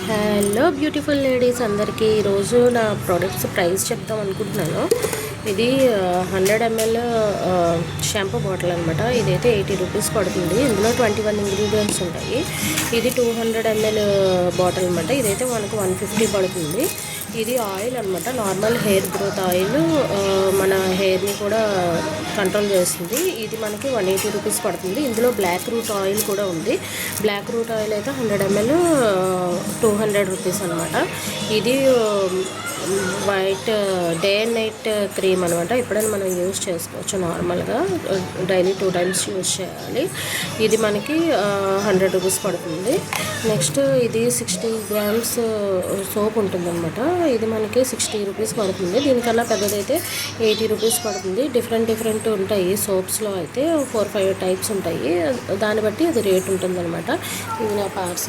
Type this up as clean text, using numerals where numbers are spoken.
Hello beautiful ladies అందరికీ ఈరోజు నా ప్రోడక్ట్స్ ప్రైస్ చెప్తాం అనుకుంటున్నాను. ఇది 100 ml షాంపూ బాటిల్ అనమాట. ఇదైతే 80 రూపీస్ పడుతుంది. ఇందులో 21 ఇంగ్రీడియంట్స్ ఉంటాయి. ఇది 200 ml బాటిల్ అనమాట. ఇదైతే మనకు 150 పడుతుంది. ఇది ఆయిల్ అనమాట, నార్మల్ హెయిర్ గ్రోత్ ఆయిల్. మన హెయిర్ని కూడా కంట్రోల్ చేస్తుంది. ఇది మనకి 180 రూపీస్ పడుతుంది. ఇందులో బ్లాక్ రూట్ ఆయిల్ కూడా ఉంది. బ్లాక్ రూట్ ఆయిల్ అయితే 100 ml 200 రూపీస్ అనమాట. ఇది white day and night cream అనమాట. ఎప్పుడైనా మనం యూజ్ చేసుకోవచ్చు. నార్మల్గా డైలీ 2 times యూజ్ చేయాలి. ఇది మనకి 100 రూపీస్ పడుతుంది. నెక్స్ట్ ఇది 60 grams సోప్ ఉంటుందన్నమాట. ఇది మనకి 60 రూపీస్ పడుతుంది. దీనికన్నా పెద్దదైతే 80 రూపీస్ పడుతుంది. డిఫరెంట్ ఉంటాయి. సోప్స్లో అయితే 4-5 టైప్స్ ఉంటాయి. దాన్ని బట్టి అది రేట్ ఉంటుందన్నమాట. ఇది నా పార్సల్.